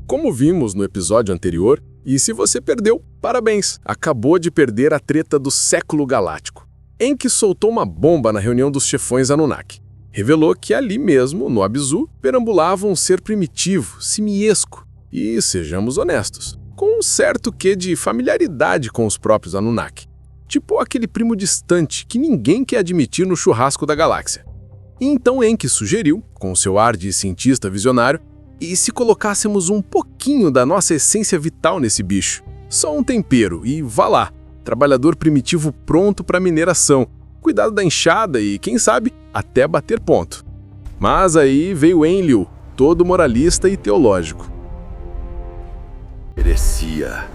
como vimos no episódio anterior, e se você perdeu, parabéns, acabou de perder a treta do século galáctico. Enki soltou uma bomba na reunião dos chefões Anunnaki. Revelou que ali mesmo, no Abzu, perambulava um ser primitivo, simiesco e, sejamos honestos, com um certo quê de familiaridade com os próprios Anunnaki. Tipo aquele primo distante que ninguém quer admitir no churrasco da galáxia. E então Enki sugeriu, com seu ar de cientista visionário, e se colocássemos um pouquinho da nossa essência vital nesse bicho? Só um tempero e vá lá, trabalhador primitivo pronto para mineração, cuidado da enxada e, quem sabe, até bater ponto. Mas aí veio Enlil, todo moralista e teológico. Heresia.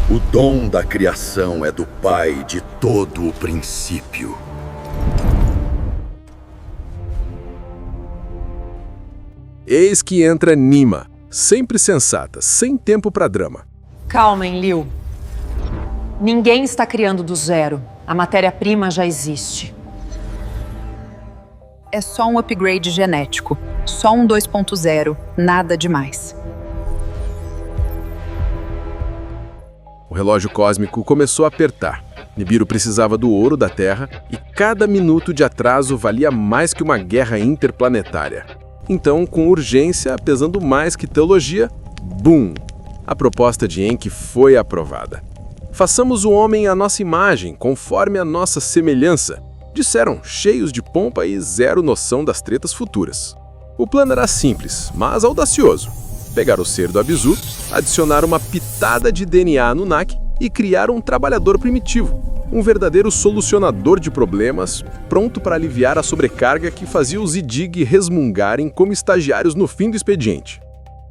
O dom da criação é do Pai de todo o princípio. Eis que entra Nima, sempre sensata, sem tempo para drama. Calma, Enlil. Ninguém está criando do zero. A matéria-prima já existe. É só um upgrade genético. Só um 2.0, nada demais. O relógio cósmico começou a apertar. Nibiru precisava do ouro da Terra e cada minuto de atraso valia mais que uma guerra interplanetária. Então, com urgência, pesando mais que teologia, bum! A proposta de Enki foi aprovada. Façamos o homem à nossa imagem, conforme a nossa semelhança, disseram, cheios de pompa e zero noção das tretas futuras. O plano era simples, mas audacioso. Pegar o ser do Abzu, adicionar uma pitada de DNA Anunnaki e criar um trabalhador primitivo, um verdadeiro solucionador de problemas, pronto para aliviar a sobrecarga que fazia os Idig resmungarem como estagiários no fim do expediente.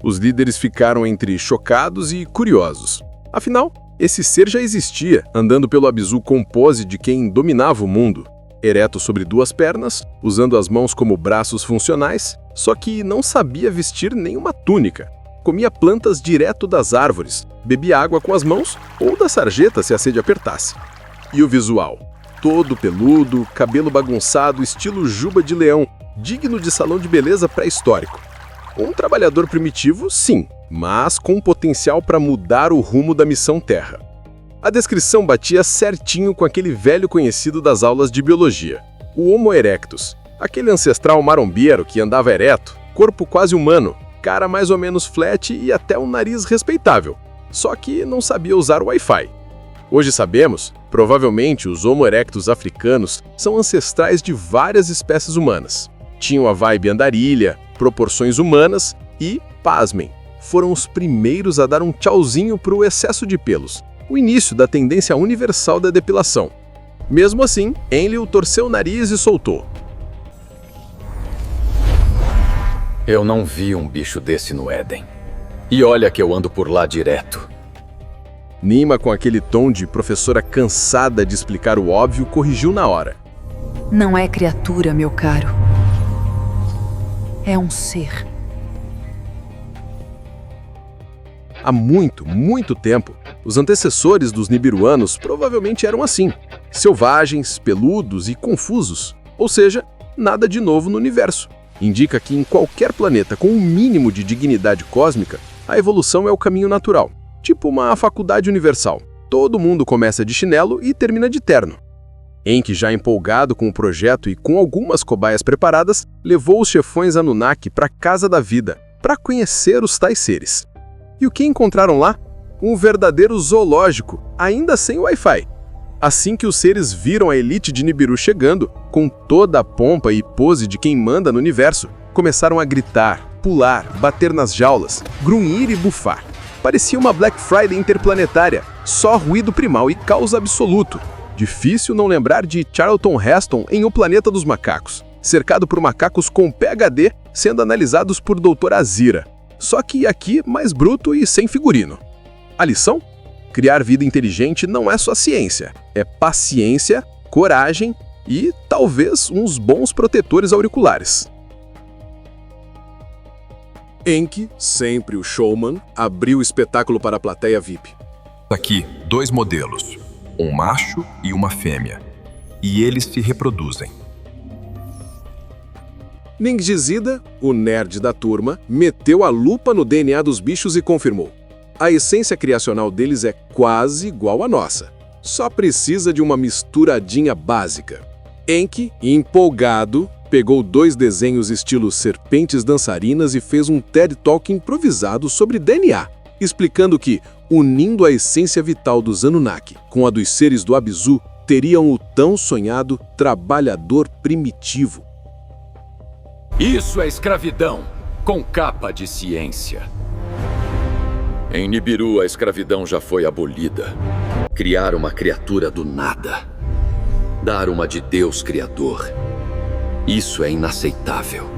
Os líderes ficaram entre chocados e curiosos. Afinal, esse ser já existia, andando pelo Abzu com pose de quem dominava o mundo. Ereto sobre duas pernas, usando as mãos como braços funcionais, só que não sabia vestir nenhuma túnica. Comia plantas direto das árvores, bebia água com as mãos ou da sarjeta se a sede apertasse. E o visual? Todo peludo, cabelo bagunçado, estilo juba de leão, digno de salão de beleza pré-histórico. Um trabalhador primitivo, sim, mas com potencial para mudar o rumo da missão Terra. A descrição batia certinho com aquele velho conhecido das aulas de biologia, o Homo erectus, aquele ancestral marombeiro que andava ereto, corpo quase humano, cara mais ou menos flat e até um nariz respeitável, só que não sabia usar o Wi-Fi. Hoje sabemos, provavelmente os Homo erectus africanos são ancestrais de várias espécies humanas. Tinham a vibe andarilha, proporções humanas e, pasmem, foram os primeiros a dar um tchauzinho para o excesso de pelos, o início da tendência universal da depilação. Mesmo assim, Enlil torceu o nariz e soltou. Eu não vi um bicho desse no Éden. E olha que eu ando por lá direto. Nima, com aquele tom de professora cansada de explicar o óbvio, corrigiu na hora. Não é criatura, meu caro. É um ser. Há muito, muito tempo, os antecessores dos nibiruanos provavelmente eram assim, selvagens, peludos e confusos, ou seja, nada de novo no universo. Indica que em qualquer planeta com um mínimo de dignidade cósmica, a evolução é o caminho natural, tipo uma faculdade universal. Todo mundo começa de chinelo e termina de terno. Enki, já empolgado com o projeto e com algumas cobaias preparadas, levou os chefões Anunnaki para a Casa da Vida, para conhecer os tais seres. E o que encontraram lá? Um verdadeiro zoológico, ainda sem Wi-Fi. Assim que os seres viram a elite de Nibiru chegando, com toda a pompa e pose de quem manda no universo, começaram a gritar, pular, bater nas jaulas, grunhir e bufar. Parecia uma Black Friday interplanetária, só ruído primal e caos absoluto. Difícil não lembrar de Charlton Heston em O Planeta dos Macacos, cercado por macacos com PhD sendo analisados por Dr. Azira. Só que aqui mais bruto e sem figurino. A lição? Criar vida inteligente não é só ciência, é paciência, coragem e, talvez, uns bons protetores auriculares. Enki, sempre o showman, abriu o espetáculo para a plateia VIP. Aqui, 2 modelos, um macho e uma fêmea, e eles se reproduzem. Ningizida, o nerd da turma, meteu a lupa no DNA dos bichos e confirmou. A essência criacional deles é quase igual à nossa. Só precisa de uma misturadinha básica. Enki, empolgado, pegou 2 desenhos estilo serpentes dançarinas e fez um TED Talk improvisado sobre DNA, explicando que, unindo a essência vital dos Anunnaki com a dos seres do Abzu, teriam o tão sonhado trabalhador primitivo. Isso é escravidão, com capa de ciência. Em Nibiru, a escravidão já foi abolida. Criar uma criatura do nada. Dar uma de Deus Criador. Isso é inaceitável.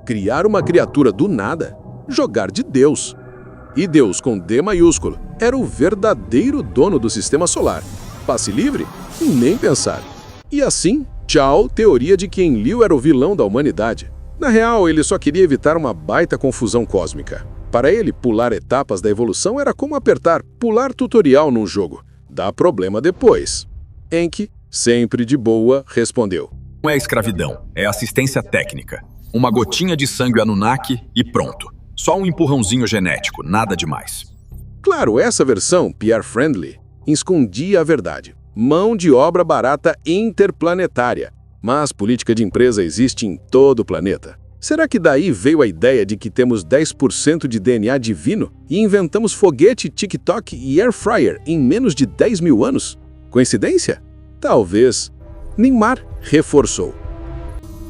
Criar uma criatura do nada? Jogar de Deus. E Deus, com D maiúsculo, era o verdadeiro dono do sistema solar. Passe livre? Nem pensar. E assim, tchau, teoria de que Enlil era o vilão da humanidade. Na real, ele só queria evitar uma baita confusão cósmica. Para ele, pular etapas da evolução era como apertar pular tutorial num jogo. Dá problema depois. Enki, sempre de boa, respondeu. Não é escravidão, é assistência técnica. Uma gotinha de sangue Anunnaki e pronto. Só um empurrãozinho genético, nada demais. Claro, essa versão, PR-friendly, escondia a verdade. Mão de obra barata interplanetária. Mas política de empresa existe em todo o planeta. Será que daí veio a ideia de que temos 10% de DNA divino e inventamos foguete, TikTok e Air Fryer em menos de 10 mil anos? Coincidência? Talvez. Ninmar reforçou.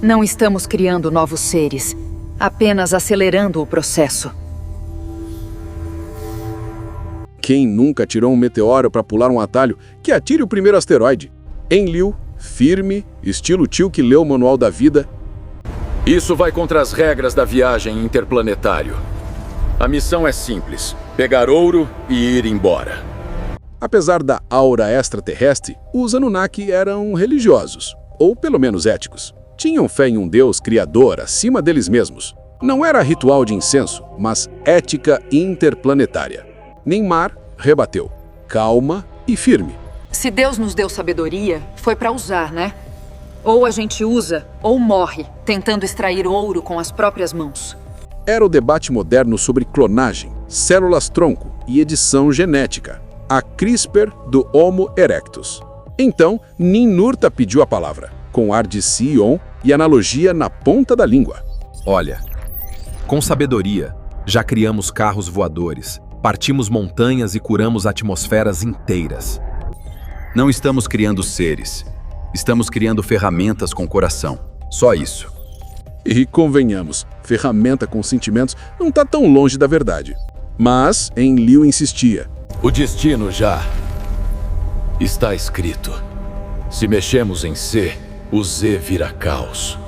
Não estamos criando novos seres, apenas acelerando o processo. Quem nunca tirou um meteoro para pular um atalho, que atire o primeiro asteroide? Enlil, firme, estilo tio que leu o manual da vida. Isso vai contra as regras da viagem interplanetário. A missão é simples: pegar ouro e ir embora. Apesar da aura extraterrestre, os Anunnaki eram religiosos, ou pelo menos éticos. Tinham fé em um Deus criador acima deles mesmos. Não era ritual de incenso, mas ética interplanetária. Ninmar rebateu, calma e firme. Se Deus nos deu sabedoria, foi para usar, né? Ou a gente usa, ou morre, tentando extrair ouro com as próprias mãos. Era o debate moderno sobre clonagem, células-tronco e edição genética. A CRISPR do Homo erectus. Então, Ninurta pediu a palavra, com ar de Sion e analogia na ponta da língua. Olha, com sabedoria, já criamos carros voadores, partimos montanhas e curamos atmosferas inteiras. Não estamos criando seres. Estamos criando ferramentas com coração. Só isso. E convenhamos, ferramenta com sentimentos não está tão longe da verdade. Mas Enlil insistia. O destino já está escrito. Se mexemos em C, o Z vira caos.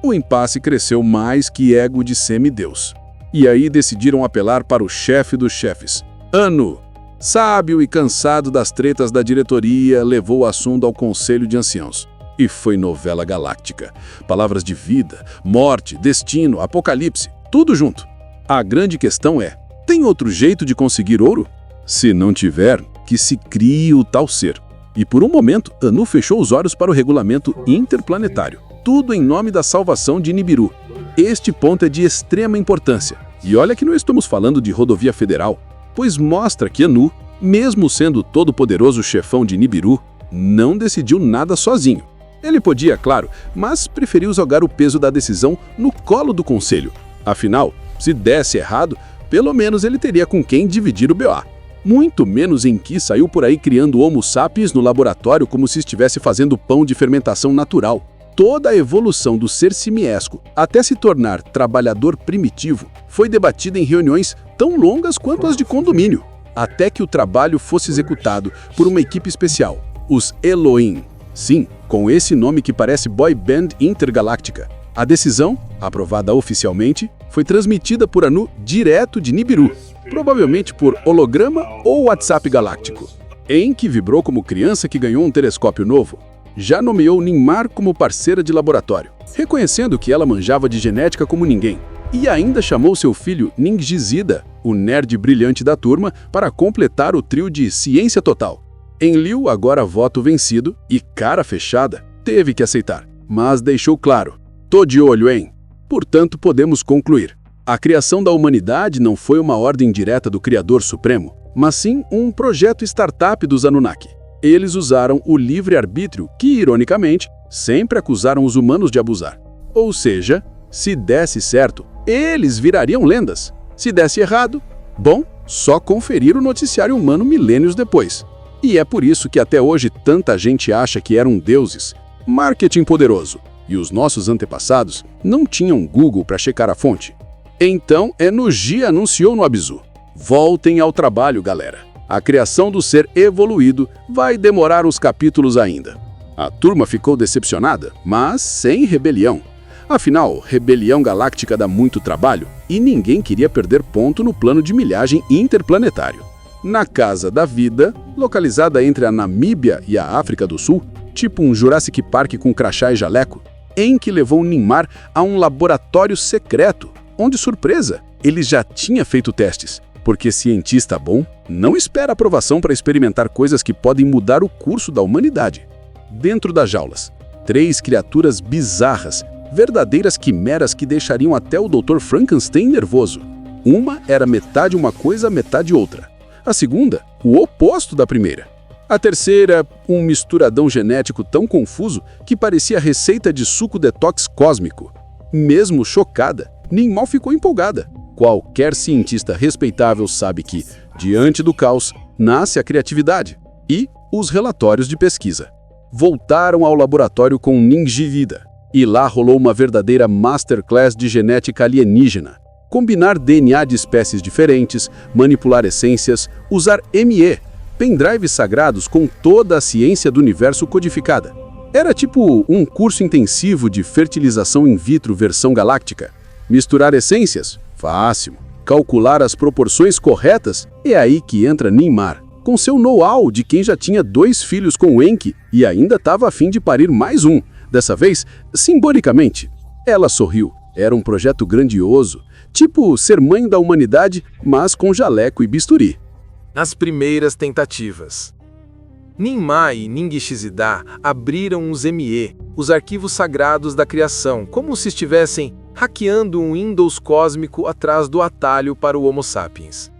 O impasse cresceu mais que ego de semideus. E aí decidiram apelar para o chefe dos chefes, Anu. Sábio e cansado das tretas da diretoria, levou o assunto ao Conselho de Anciãos. E foi novela galáctica. Palavras de vida, morte, destino, apocalipse, tudo junto. A grande questão é, tem outro jeito de conseguir ouro? Se não tiver, que se crie o tal ser. E por um momento, Anu fechou os olhos para o regulamento interplanetário. Tudo em nome da salvação de Nibiru. Este ponto é de extrema importância. E olha que não estamos falando de rodovia federal, pois mostra que Anu, mesmo sendo o todo-poderoso chefão de Nibiru, não decidiu nada sozinho. Ele podia, claro, mas preferiu jogar o peso da decisão no colo do conselho. Afinal, se desse errado, pelo menos ele teria com quem dividir o BO. Muito menos Enki saiu por aí criando Homo sapiens no laboratório como se estivesse fazendo pão de fermentação natural. Toda a evolução do ser simiesco até se tornar trabalhador primitivo foi debatida em reuniões tão longas quanto as de condomínio, até que o trabalho fosse executado por uma equipe especial, os Elohim. Sim, com esse nome que parece boy band intergaláctica. A decisão, aprovada oficialmente, foi transmitida por Anu direto de Nibiru, provavelmente por holograma ou WhatsApp galáctico. Enki vibrou como criança que ganhou um telescópio novo. Já nomeou Ninmar como parceira de laboratório, reconhecendo que ela manjava de genética como ninguém. E ainda chamou seu filho Ningizida, o nerd brilhante da turma, para completar o trio de ciência total. Enlil, agora voto vencido e cara fechada, teve que aceitar, mas deixou claro: Tô de olho, hein? Portanto, podemos concluir. A criação da humanidade não foi uma ordem direta do Criador Supremo, mas sim um projeto startup dos Anunnaki. Eles usaram o livre-arbítrio que, ironicamente, sempre acusaram os humanos de abusar. Ou seja, se desse certo, eles virariam lendas. Se desse errado, bom, só conferir o noticiário humano milênios depois. E é por isso que até hoje tanta gente acha que eram deuses. Marketing poderoso. E os nossos antepassados não tinham Google para checar a fonte. Então, Enurgi anunciou no Abzu: voltem ao trabalho, galera. A criação do ser evoluído vai demorar uns capítulos ainda. A turma ficou decepcionada, mas sem rebelião. Afinal, rebelião galáctica dá muito trabalho e ninguém queria perder ponto no plano de milhagem interplanetário. Na Casa da Vida, localizada entre a Namíbia e a África do Sul, tipo um Jurassic Park com crachá e jaleco, Enki levou Ninmar a um laboratório secreto, onde, surpresa, ele já tinha feito testes. Porque cientista bom não espera aprovação para experimentar coisas que podem mudar o curso da humanidade. Dentro das jaulas, 3 criaturas bizarras, verdadeiras quimeras que deixariam até o Dr. Frankenstein nervoso. Uma era metade uma coisa, metade outra. A segunda, o oposto da primeira. A terceira, um misturadão genético tão confuso que parecia receita de suco detox cósmico. Mesmo chocada, Ninmal ficou empolgada. Qualquer cientista respeitável sabe que, diante do caos, nasce a criatividade. E os relatórios de pesquisa. Voltaram ao laboratório com Ningivida. E lá rolou uma verdadeira masterclass de genética alienígena. Combinar DNA de espécies diferentes, manipular essências, usar ME, pendrives sagrados com toda a ciência do universo codificada. Era tipo um curso intensivo de fertilização in vitro versão galáctica. Misturar essências? Fácil. Calcular as proporções corretas? É aí que entra Ninmar, com seu know-how de quem já tinha 2 filhos com Enki e ainda estava a fim de parir mais um, dessa vez, simbolicamente. Ela sorriu. Era um projeto grandioso, tipo ser mãe da humanidade, mas com jaleco e bisturi. As primeiras tentativas. Ninmar e Ningishzida abriram os ME, os arquivos sagrados da criação, como se estivessem hackeando um Windows cósmico atrás do atalho para o Homo sapiens.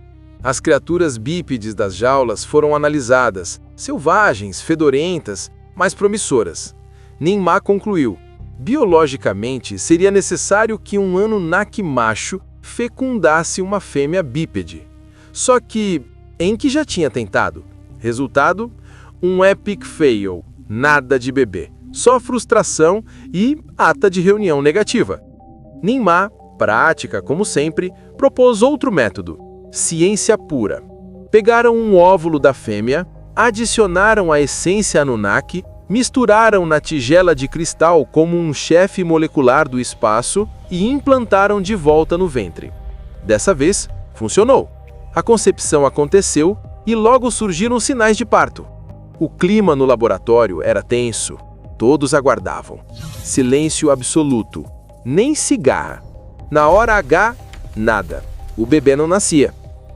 As criaturas bípedes das jaulas foram analisadas, selvagens, fedorentas, mas promissoras. Ninmar concluiu: biologicamente seria necessário que um Anunnaki macho fecundasse uma fêmea bípede. Só que Enki já tinha tentado. Resultado? Um epic fail, nada de bebê, só frustração e ata de reunião negativa. Ninmar, prática como sempre, propôs outro método, ciência pura. Pegaram um óvulo da fêmea, adicionaram a essência Anunnaki, misturaram na tigela de cristal como um chefe molecular do espaço e implantaram de volta no ventre. Dessa vez, funcionou. A concepção aconteceu e logo surgiram sinais de parto. O clima no laboratório era tenso. Todos aguardavam. Silêncio absoluto. Nem cigarra. Na hora H, nada. O bebê não nascia.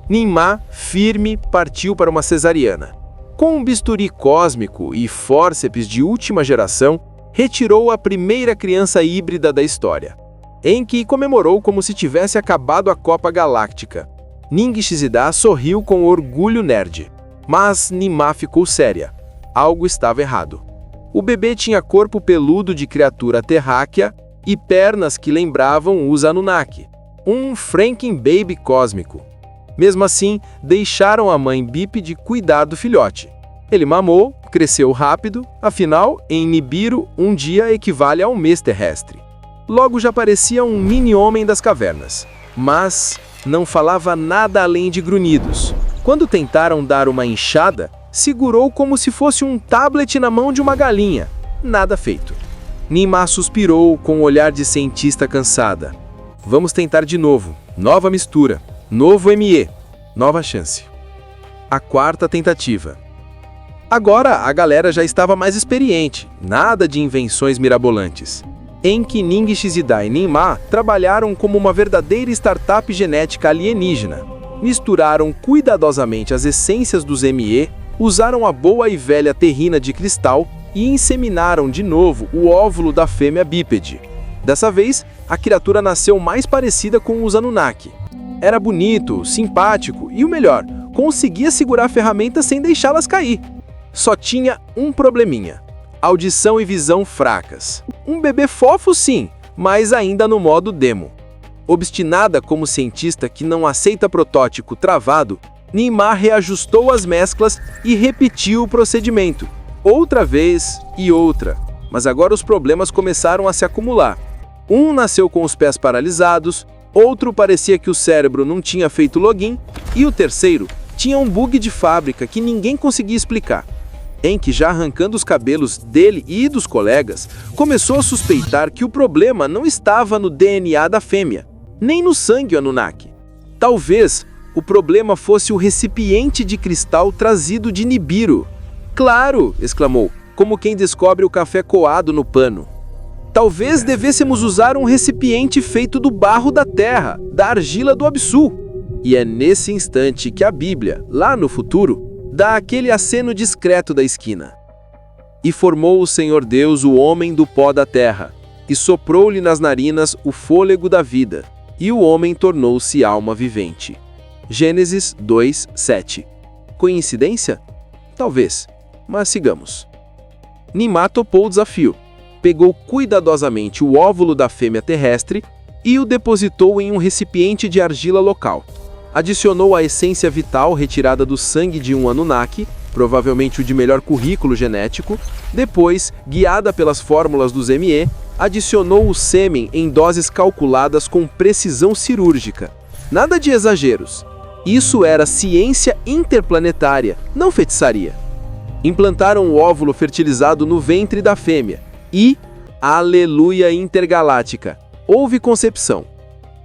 Ninmar, firme, partiu para uma cesariana. Com um bisturi cósmico e fórceps de última geração, retirou a primeira criança híbrida da história. Enki comemorou como se tivesse acabado a Copa Galáctica. Ningishzida sorriu com orgulho nerd. Mas Ninmar ficou séria. Algo estava errado. O bebê tinha corpo peludo de criatura terráquea e pernas que lembravam os Anunnaki. Um Franken Baby cósmico. Mesmo assim, deixaram a mãe bípede cuidar do filhote. Ele mamou, cresceu rápido, afinal, em Nibiru, um dia equivale a um mês terrestre. Logo já parecia um mini-homem das cavernas. Mas não falava nada além de grunhidos. Quando tentaram dar uma enxada, segurou como se fosse um tablet na mão de uma galinha. Nada feito. Ninmar suspirou com um olhar de cientista cansada. Vamos tentar de novo. Nova mistura. Novo ME. Nova chance. A 4ª tentativa. Agora a galera já estava mais experiente. Nada de invenções mirabolantes. Enki, Ningishzida e Ninmar trabalharam como uma verdadeira startup genética alienígena. Misturaram cuidadosamente as essências dos ME, usaram a boa e velha terrina de cristal e inseminaram de novo o óvulo da fêmea bípede. Dessa vez, a criatura nasceu mais parecida com os Anunnaki. Era bonito, simpático e o melhor, conseguia segurar ferramentas sem deixá-las cair. Só tinha um probleminha: audição e visão fracas. Um bebê fofo sim, mas ainda no modo demo. Obstinada como cientista que não aceita protótipo travado, Ninmah reajustou as mesclas e repetiu o procedimento. Outra vez e outra. Mas agora os problemas começaram a se acumular. Um nasceu com os pés paralisados, outro parecia que o cérebro não tinha feito login, e o terceiro tinha um bug de fábrica que ninguém conseguia explicar. Enki, já arrancando os cabelos dele e dos colegas, começou a suspeitar que o problema não estava no DNA da fêmea, nem no sangue Anunnaki. Talvez o problema fosse o recipiente de cristal trazido de Nibiru. "Claro!" exclamou, como quem descobre o café coado no pano. "Talvez devêssemos usar um recipiente feito do barro da terra, da argila do Absu." E é nesse instante que a Bíblia, lá no futuro, dá aquele aceno discreto da esquina. "E formou o Senhor Deus o homem do pó da terra, e soprou-lhe nas narinas o fôlego da vida, e o homem tornou-se alma vivente." Gênesis 2:7. Coincidência? Talvez, mas sigamos. Ninmah topou o desafio. Pegou cuidadosamente o óvulo da fêmea terrestre e o depositou em um recipiente de argila local. Adicionou a essência vital retirada do sangue de um Anunnaki, provavelmente o de melhor currículo genético. Depois, guiada pelas fórmulas dos ME, adicionou o sêmen em doses calculadas com precisão cirúrgica. Nada de exageros. Isso era ciência interplanetária, não feitiçaria. Implantaram o óvulo fertilizado no ventre da fêmea e, aleluia intergaláctica, houve concepção.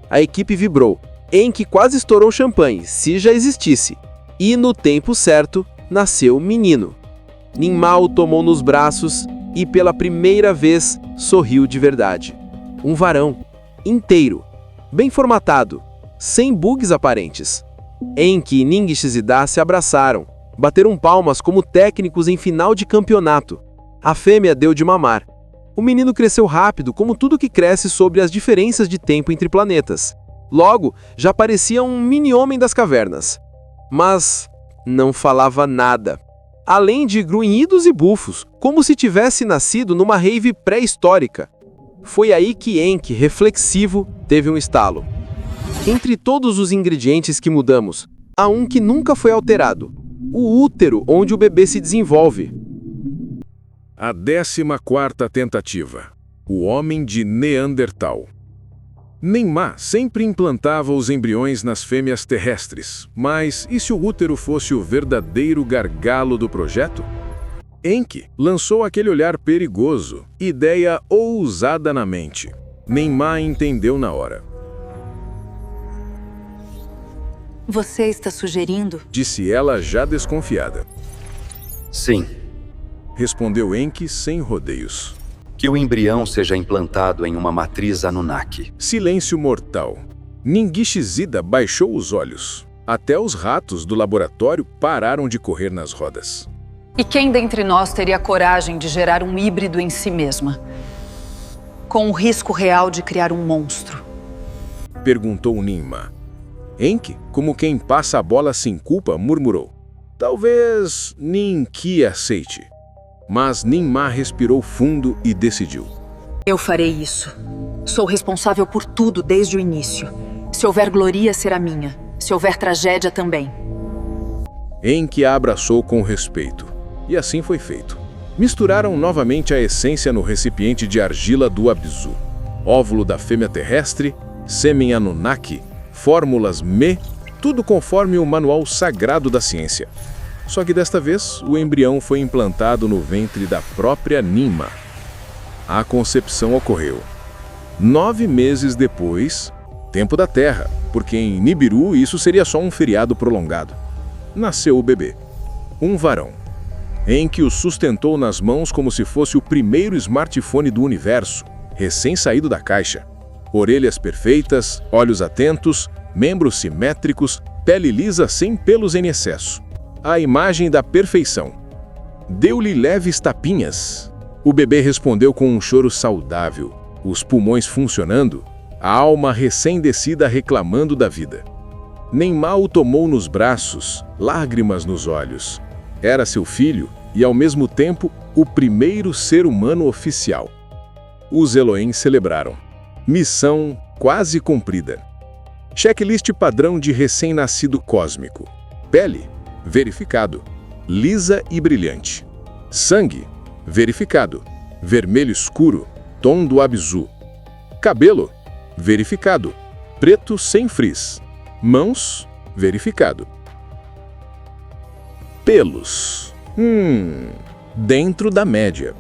A equipe vibrou. Enki quase estourou champanhe, se já existisse. E no tempo certo, nasceu o menino. Ninmah o tomou nos braços e pela primeira vez sorriu de verdade. Um varão, inteiro, bem formatado, sem bugs aparentes. Enki e Ningishzida se abraçaram, bateram palmas como técnicos em final de campeonato. A fêmea deu de mamar. O menino cresceu rápido, como tudo que cresce sobre as diferenças de tempo entre planetas. Logo, já parecia um mini-homem das cavernas. Mas não falava nada. Além de grunhidos e bufos, como se tivesse nascido numa rave pré-histórica. Foi aí que Enki, reflexivo, teve um estalo. Entre todos os ingredientes que mudamos, há um que nunca foi alterado: o útero onde o bebê se desenvolve. A 14ª tentativa. O homem de Neandertal. Ninmah sempre implantava os embriões nas fêmeas terrestres, mas e se o útero fosse o verdadeiro gargalo do projeto? Enki lançou aquele olhar perigoso, ideia ousada na mente. Ninmah entendeu na hora. Você está sugerindo? Disse ela já desconfiada. Sim, Respondeu Enki sem rodeios. que o embrião seja implantado em uma matriz Anunnaki. Silêncio mortal. Ningishzida baixou os olhos. Até os ratos do laboratório pararam de correr nas rodas. E quem dentre nós teria coragem de gerar um híbrido em si mesma? Com o risco real de criar um monstro. Perguntou Ninmah. Enki, como quem passa a bola sem culpa, murmurou. Talvez Ninki aceite. Mas Ninmah respirou fundo e decidiu. Eu farei isso. Sou responsável por tudo desde o início. Se houver gloria, será minha. Se houver tragédia, também. Enki a abraçou com respeito. E assim foi feito. Misturaram novamente a essência no recipiente de argila do Abzu. Óvulo da fêmea terrestre, sêmen Anunnaki, fórmulas Me, tudo conforme o manual sagrado da ciência. Só que desta vez, o embrião foi implantado no ventre da própria Ninmah. A concepção ocorreu 9 meses depois, tempo da Terra, porque em Nibiru isso seria só um feriado prolongado. Nasceu o bebê, um varão. Enki o sustentou nas mãos como se fosse o primeiro smartphone do universo, recém-saído da caixa. Orelhas perfeitas, olhos atentos, membros simétricos, pele lisa sem pelos em excesso. A imagem da perfeição. Deu-lhe leves tapinhas. O bebê respondeu com um choro saudável. os pulmões funcionando, a alma recém-descida reclamando da vida. Neymar o tomou nos braços, lágrimas nos olhos. Era seu filho e, ao mesmo tempo, o primeiro ser humano oficial. Os Elohim celebraram. Missão quase cumprida. Checklist padrão de recém-nascido cósmico. Pele, verificado. Lisa e brilhante. Sangue, verificado. Vermelho escuro, tom do Abzu. Cabelo, verificado. Preto sem frizz. Mãos, verificado. Pelos. Dentro da média.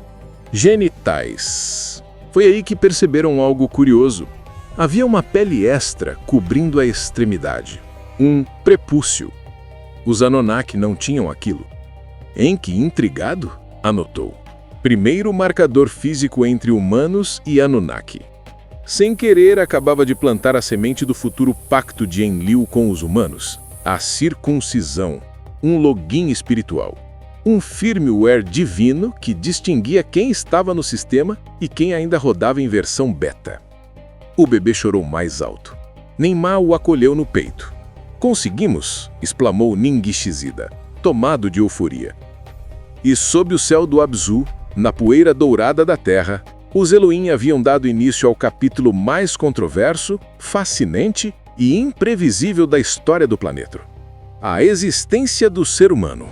Genitais. Foi aí que perceberam algo curioso. Havia uma pele extra cobrindo a extremidade. Um prepúcio. Os Anunnaki não tinham aquilo. Enki, intrigado, anotou. Primeiro marcador físico entre humanos e Anunnaki. Sem querer, acabava de plantar a semente do futuro pacto de Enlil com os humanos. A circuncisão. Um login espiritual. Um firmware divino que distinguia quem estava no sistema e quem ainda rodava em versão beta. O bebê chorou mais alto. Neymar o acolheu no peito. "Conseguimos!" exclamou Ningishizida, tomado de euforia. E sob o céu do Abzu, na poeira dourada da Terra, os Elohim haviam dado início ao capítulo mais controverso, fascinante e imprevisível da história do planeta: a existência do ser humano.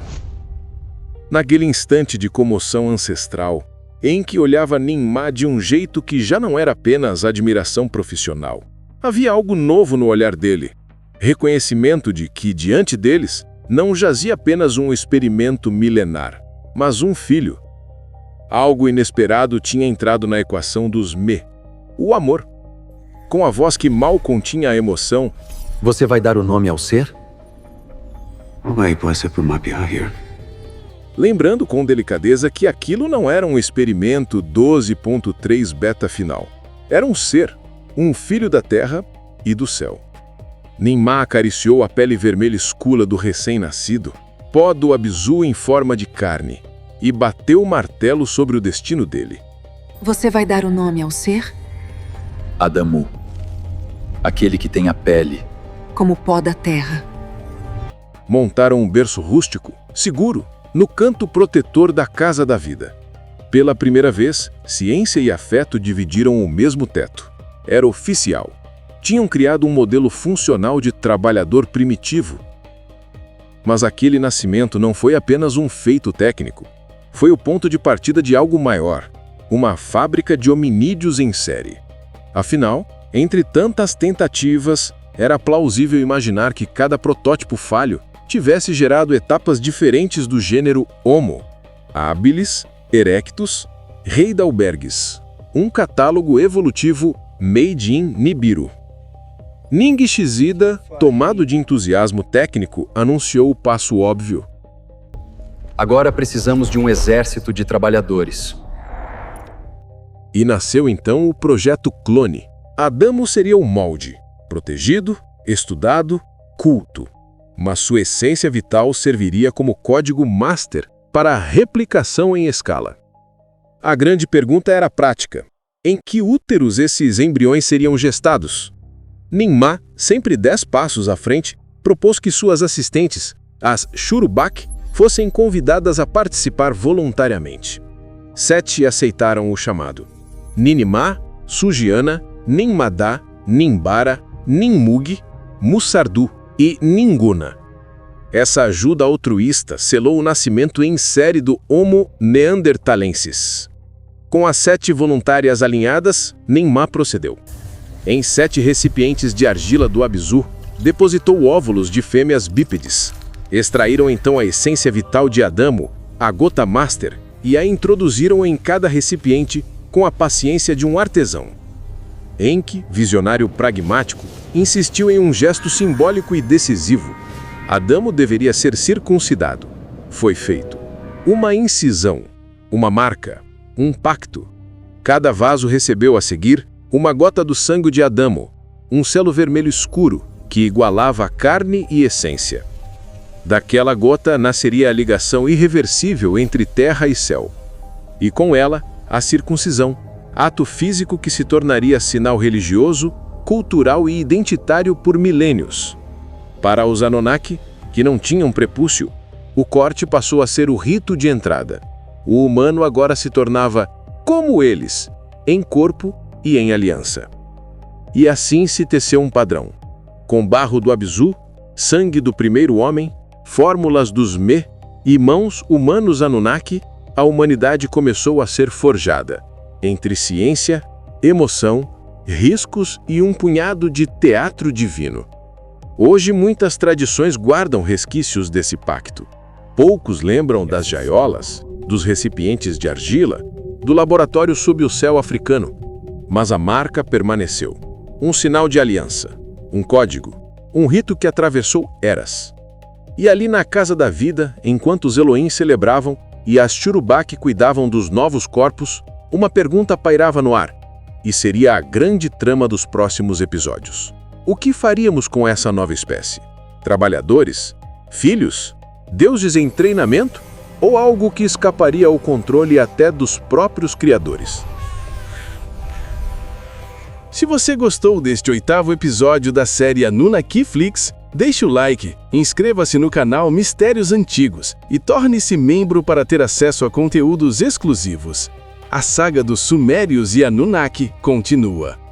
Naquele instante de comoção ancestral, Enki olhava Ninmah de um jeito que já não era apenas admiração profissional. Havia algo novo no olhar dele. Reconhecimento de que, diante deles, não jazia apenas um experimento milenar, mas um filho. Algo inesperado tinha entrado na equação dos Me, o amor. Com a voz que mal continha a emoção, "Você vai dar o nome ao ser?" lembrando com delicadeza que aquilo não era um experimento 12.3 beta final. Era um ser, um filho da terra e do céu. Ninmah acariciou a pele vermelha escura do recém-nascido, pó do Abzu em forma de carne, e bateu o martelo sobre o destino dele. Você vai dar o nome ao ser? Adamu. Aquele que tem a pele. Como o pó da terra. Montaram um berço rústico, seguro, no canto protetor da casa da vida. Pela primeira vez, ciência e afeto dividiram o mesmo teto. Era oficial. Tinham criado um modelo funcional de trabalhador primitivo. Mas aquele nascimento não foi apenas um feito técnico. Foi o ponto de partida de algo maior, uma fábrica de hominídeos em série. Afinal, entre tantas tentativas, era plausível imaginar que cada protótipo falho tivesse gerado etapas diferentes do gênero Homo habilis, erectus, heidelbergis, um catálogo evolutivo made in Nibiru. Ningishizida, tomado de entusiasmo técnico, anunciou o passo óbvio. Agora precisamos de um exército de trabalhadores. E nasceu então o projeto Clone. Adamo seria o molde, protegido, estudado, culto. Mas sua essência vital serviria como código master para a replicação em escala. A grande pergunta era prática: em que úteros esses embriões seriam gestados? Ninmah, sempre 10 passos à frente, propôs que suas assistentes, as Shurubak, fossem convidadas a participar voluntariamente. 7 aceitaram o chamado: Ninimah, Sugiana, Ninmadá, Nimbara, Ninmug, Mussardu e Ninguna. Essa ajuda altruísta selou o nascimento em série do Homo neanderthalensis. Com as 7 voluntárias alinhadas, Ninmah procedeu. Em 7 recipientes de argila do Abzu, depositou óvulos de fêmeas bípedes. Extraíram então a essência vital de Adamo, a gota master, e a introduziram em cada recipiente com a paciência de um artesão. Enki, visionário pragmático, insistiu em um gesto simbólico e decisivo. Adamo deveria ser circuncidado. Foi feito. Uma incisão, uma marca, um pacto. Cada vaso recebeu a seguir uma gota do sangue de Adamo, um selo vermelho escuro que igualava a carne e essência. Daquela gota nasceria a ligação irreversível entre terra e céu. E com ela, a circuncisão, ato físico que se tornaria sinal religioso, cultural e identitário por milênios. Para os Anunnaki, que não tinham prepúcio, o corte passou a ser o rito de entrada. O humano agora se tornava como eles, em corpo e em aliança. E assim se teceu um padrão. Com barro do Abzu, sangue do primeiro homem, fórmulas dos Me e mãos humanos Anunnaki, a humanidade começou a ser forjada, entre ciência, emoção, riscos e um punhado de teatro divino. Hoje muitas tradições guardam resquícios desse pacto. Poucos lembram das jaiolas, dos recipientes de argila, do laboratório sob o céu africano. Mas a marca permaneceu. Um sinal de aliança, um código, um rito que atravessou eras. E ali na Casa da Vida, enquanto os Elohim celebravam e as Churubak cuidavam dos novos corpos, uma pergunta pairava no ar, e seria a grande trama dos próximos episódios. O que faríamos com essa nova espécie? Trabalhadores? Filhos? Deuses em treinamento? Ou algo que escaparia ao controle até dos próprios criadores? Se você gostou deste 8º episódio da série Anunnakiflix, deixe o like, inscreva-se no canal Mistérios Antigos e torne-se membro para ter acesso a conteúdos exclusivos. A saga dos Sumérios e Anunnaki continua.